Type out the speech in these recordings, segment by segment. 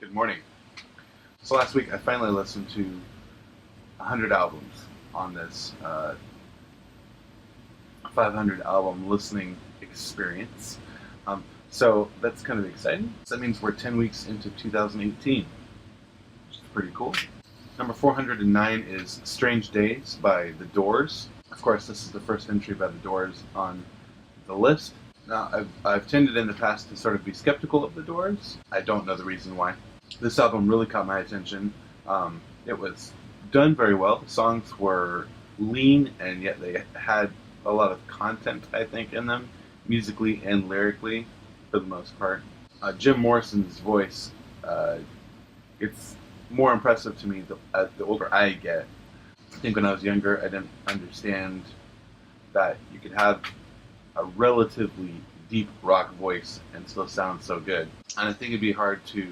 Good morning. So last week I finally listened to 100 albums on this 500 album listening experience. So that's kind of exciting. So that means we're 10 weeks into 2018, which is pretty cool. Number 409 is Strange Days by The Doors. Of course, this is the first entry by The Doors on the list. Now, I've tended in the past to sort of be skeptical of The Doors. I don't know the reason why. This album really caught my attention. It was done very well. The songs were lean, and yet they had a lot of content, I think, in them, musically and lyrically, for the most part. Jim Morrison's voice, it's more impressive to me the older I get. I think when I was younger, I didn't understand that you could have a relatively deep rock voice and still sound so good. And I think it'd be hard to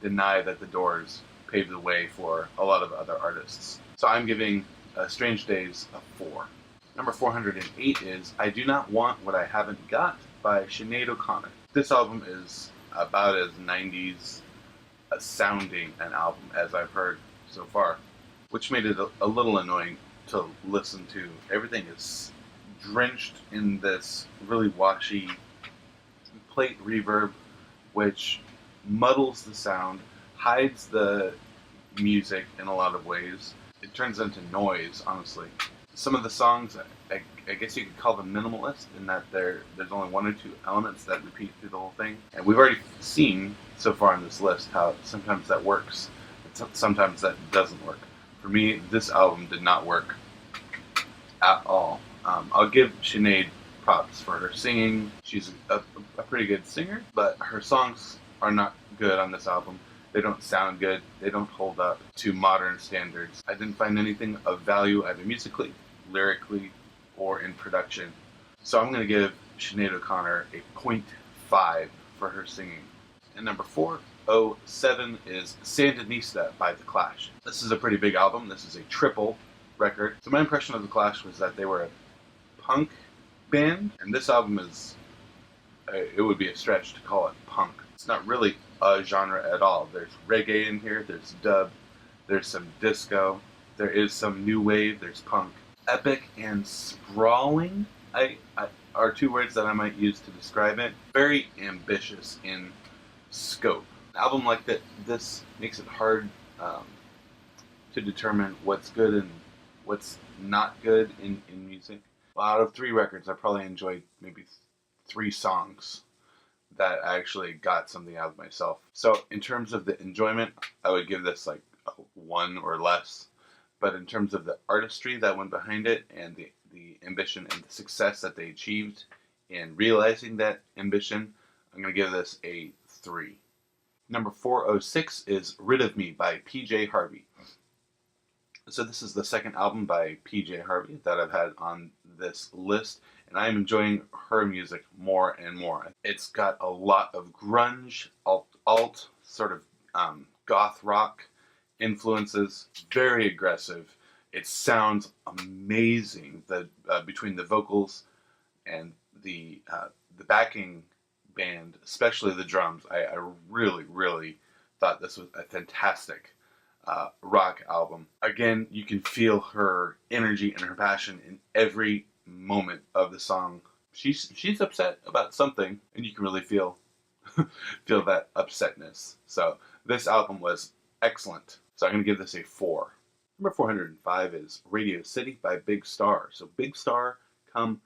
deny that the Doors paved the way for a lot of other artists. So I'm giving Strange Days a 4. Number 408 is I Do Not Want What I Haven't Got by Sinead O'Connor. This album is about as 90s sounding an album as I've heard so far, which made it a little annoying to listen to. Everything is drenched in this really washy plate reverb, which muddles the sound, hides the music in a lot of ways. It turns into noise, honestly. Some of the songs, I guess you could call them minimalist in that there's only one or two elements that repeat through the whole thing. And we've already seen so far on this list how sometimes that works, and sometimes that doesn't work. For me, this album did not work at all. I'll give Sinead props for her singing. She's a pretty good singer, but her songs are not good on this album. They don't sound good. They don't hold up to modern standards. I didn't find anything of value either musically, lyrically, or in production. So I'm going to give Sinead O'Connor a 0.5 for her singing. And number 407 is Sandinista by The Clash. This is a pretty big album. This is a triple record. So my impression of The Clash was that they were a punk band, and this album is, it would be a stretch to call it punk. It's not really a genre at all. There's reggae in here, there's dub, there's some disco, there is some new wave, there's punk. Epic and sprawling are two words that I might use to describe it. Very ambitious in scope. An album like this makes it hard to determine what's good and what's not good in music. Well, out of 3 records, I probably enjoyed maybe 3 songs that I actually got something out of myself. So in terms of the enjoyment, I would give this like a 1 or less. But in terms of the artistry that went behind it and the ambition and the success that they achieved in realizing that ambition, I'm going to give this a 3. Number 406 is Rid of Me by PJ Harvey. So this is the second album by PJ Harvey that I've had on this list, and I'm enjoying her music more and more. It's got a lot of grunge, alt sort of goth rock influences, very aggressive. It sounds amazing. Between the vocals and the backing band, especially the drums, I really thought this was a fantastic rock album. Again, you can feel her energy and her passion in every moment of the song. She's upset about something, and you can really feel that upsetness. So this album was excellent. So I'm going to give this a 4. Number 405 is Radio City by Big Star. So Big Star come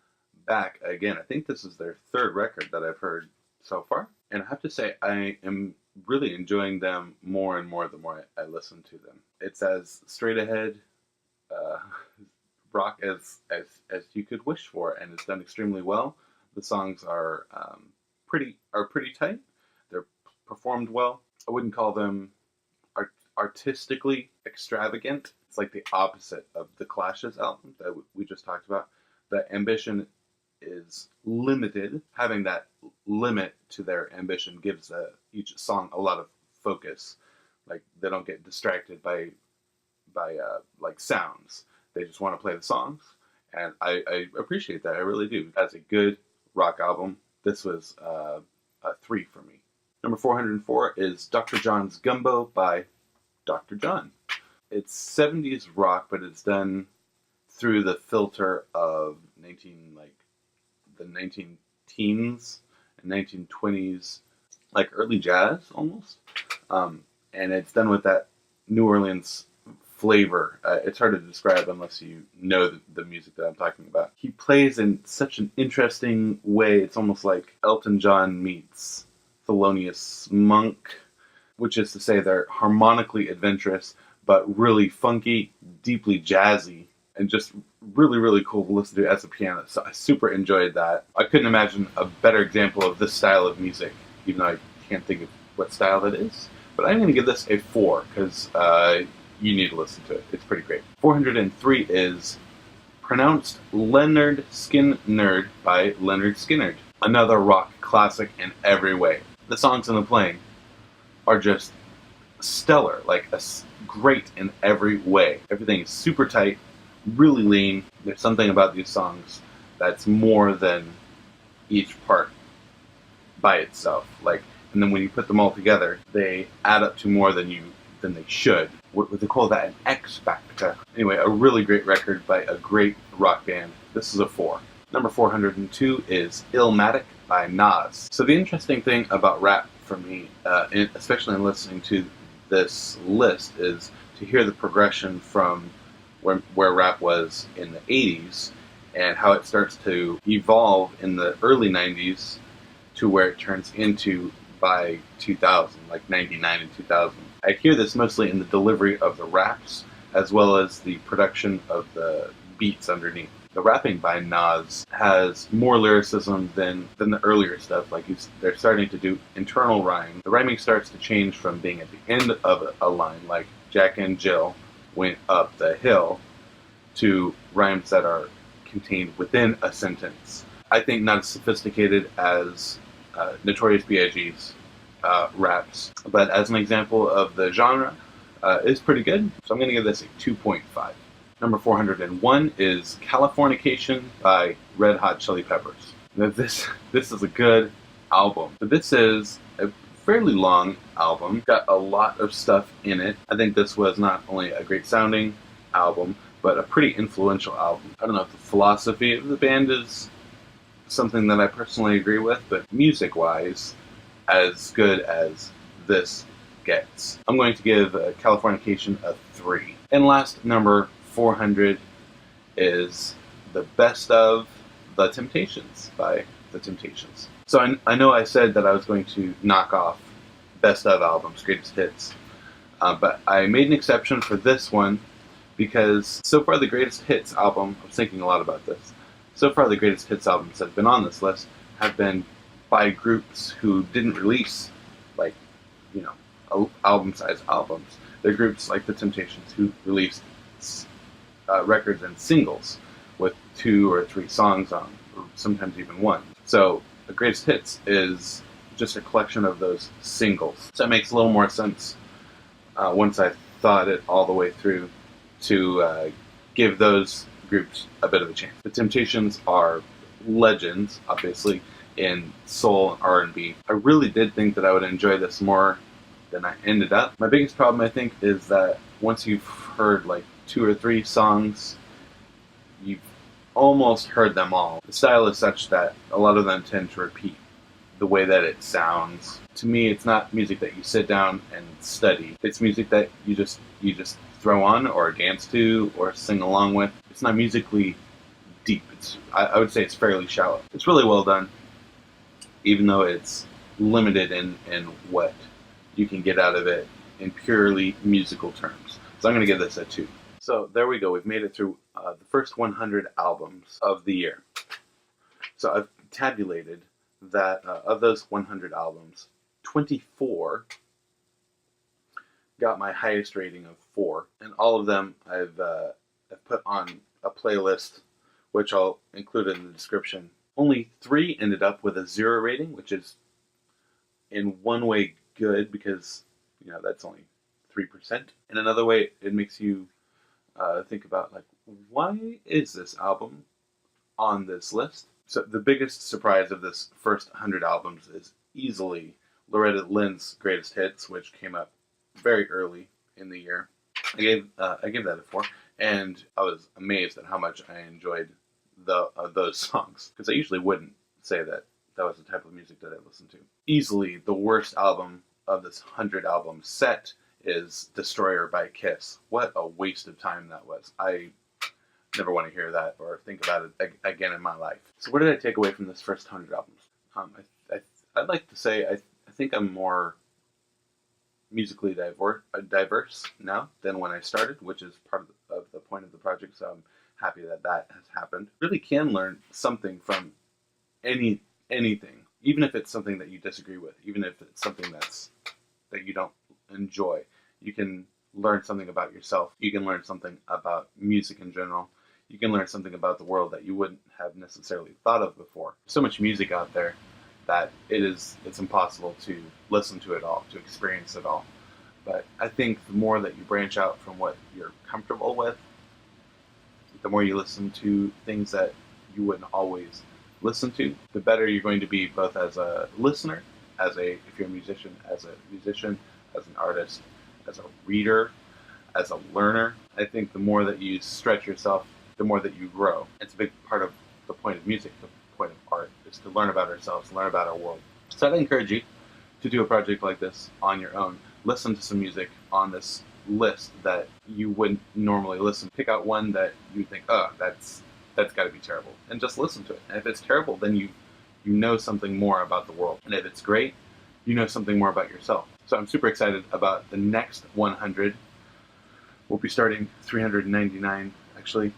back again. I think this is their 3rd record that I've heard so far. And I have to say, I am really enjoying them more and more the more I listen to them. It's as straight ahead rock as you could wish for, and it's done extremely well. The songs are pretty tight. They're performed well. I wouldn't call them artistically extravagant. It's like the opposite of the Clash's album that we just talked about. The ambition is limited. Having that limit to their ambition gives each song a lot of focus. Like, they don't get distracted by like sounds. They just want to play the songs, and I appreciate that. I really do. As a good rock album, this was a 3 for me. Number 404 is Dr. John's Gumbo by Dr. John. It's 70s rock, but it's done through the filter of the 19 teens and 1920s, like early jazz almost. And it's done with that New Orleans flavor. It's hard to describe unless you know the music that I'm talking about. He plays in such an interesting way. It's almost like Elton John meets Thelonious Monk, which is to say they're harmonically adventurous, but really funky, deeply jazzy, and just really, really cool to listen to as a pianist. So I super enjoyed that. I couldn't imagine a better example of this style of music, even though I can't think of what style that is. But I'm going to give this a 4, because you need to listen to it. It's pretty great. 403 is pronounced Lynyrd Skynyrd by Lynyrd Skynyrd. Another rock classic in every way. The songs and the playing are just stellar, like great in every way. Everything is super tight, really lean. There's something about these songs that's more than each part by itself. And then when you put them all together, they add up to more than they should. What would they call that? An X factor. Anyway, a really great record by a great rock band. This is a 4. Number 402 is Illmatic by Nas. So the interesting thing about rap for me, especially in listening to this list, is to hear the progression from where rap was in the 80s and how it starts to evolve in the early 90s to where it turns into by 2000, like 99 and 2000. I hear this mostly in the delivery of the raps as well as the production of the beats underneath. The rapping by Nas has more lyricism than the earlier stuff. They're starting to do internal rhyme. The rhyming starts to change from being at the end of a line, like Jack and Jill went up the hill, to rhymes that are contained within a sentence. I think not as sophisticated as Notorious B.I.G.'s raps, but as an example of the genre, is pretty good. So I'm going to give this a 2.5. Number 401 is Californication by Red Hot Chili Peppers. Now this is a good album, but this is a fairly long album. Got a lot of stuff in it. I think this was not only a great sounding album, but a pretty influential album. I don't know if the philosophy of the band is something that I personally agree with, but music-wise, as good as this gets. I'm going to give Californication a 3. And last, number 400 is the best of The Temptations by The Temptations. So I know I said that I was going to knock off best of albums, greatest hits, but I made an exception for this one because so far the greatest hits album, I was thinking a lot about this, so far the greatest hits albums that have been on this list have been by groups who didn't release, album-sized albums. They're groups like The Temptations who released records and singles with 2 or 3 songs on, or sometimes even 1. So the greatest hits is just a collection of those singles. So it makes a little more sense once I thought it all the way through to give those groups a bit of a chance. The Temptations are legends, obviously, in soul and R&B. I really did think that I would enjoy this more than I ended up. My biggest problem, I think, is that once you've heard 2 or 3 songs, you've almost heard them all. The style is such that a lot of them tend to repeat the way that it sounds. To me, it's not music that you sit down and study. It's music that you just throw on or dance to or sing along with. It's not musically deep. I would say it's fairly shallow. It's really well done, even though it's limited in what you can get out of it in purely musical terms. So I'm going to give this a 2. So there we go. We've made it through the first 100 albums of the year. So I've tabulated that of those 100 albums, 24 got my highest rating of 4, and all of them I've put on a playlist, which I'll include in the description. Only 3 ended up with a 0 rating, which is in one way good because that's only 3%. In another way, it makes you think about why is this album on this list? So the biggest surprise of this first 100 albums is easily Loretta Lynn's Greatest Hits, which came up very early in the year. I gave that a 4, and I was amazed at how much I enjoyed those songs, because I usually wouldn't say that that was the type of music that I listened to. Easily the worst album of this 100 album set is Destroyer by Kiss. What a waste of time that was. I never want to hear that or think about it again in my life. So what did I take away from this first 100 albums? I'd like to say I think I'm more musically diverse now than when I started, which is part of the point of the project, so I'm happy that that has happened. Really can learn something from anything, even if it's something that you disagree with, even if it's something that you don't enjoy. You can learn something about yourself. You can learn something about music in general. You can learn something about the world that you wouldn't have necessarily thought of before. So much music out there that it's impossible to listen to it all, to experience it all. But I think the more that you branch out from what you're comfortable with, the more you listen to things that you wouldn't always listen to, the better you're going to be, both as a listener, if you're a musician, as an artist, as a reader, as a learner. I think the more that you stretch yourself, the more that you grow. It's a big part of the point of music, the point of art, is to learn about ourselves, learn about our world. So I'd encourage you to do a project like this on your own. Listen to some music on this list that you wouldn't normally listen. Pick out one that you think, oh, that's got to be terrible, and just listen to it. And if it's terrible, then you know something more about the world. And if it's great, you know something more about yourself. So I'm super excited about the next 100. We'll be starting 399, actually.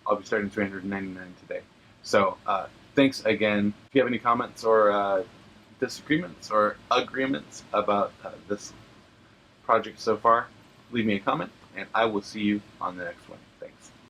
I'll be starting 399 today. So thanks again. If you have any comments or disagreements or agreements about this project so far, leave me a comment, and I will see you on the next one. Thanks.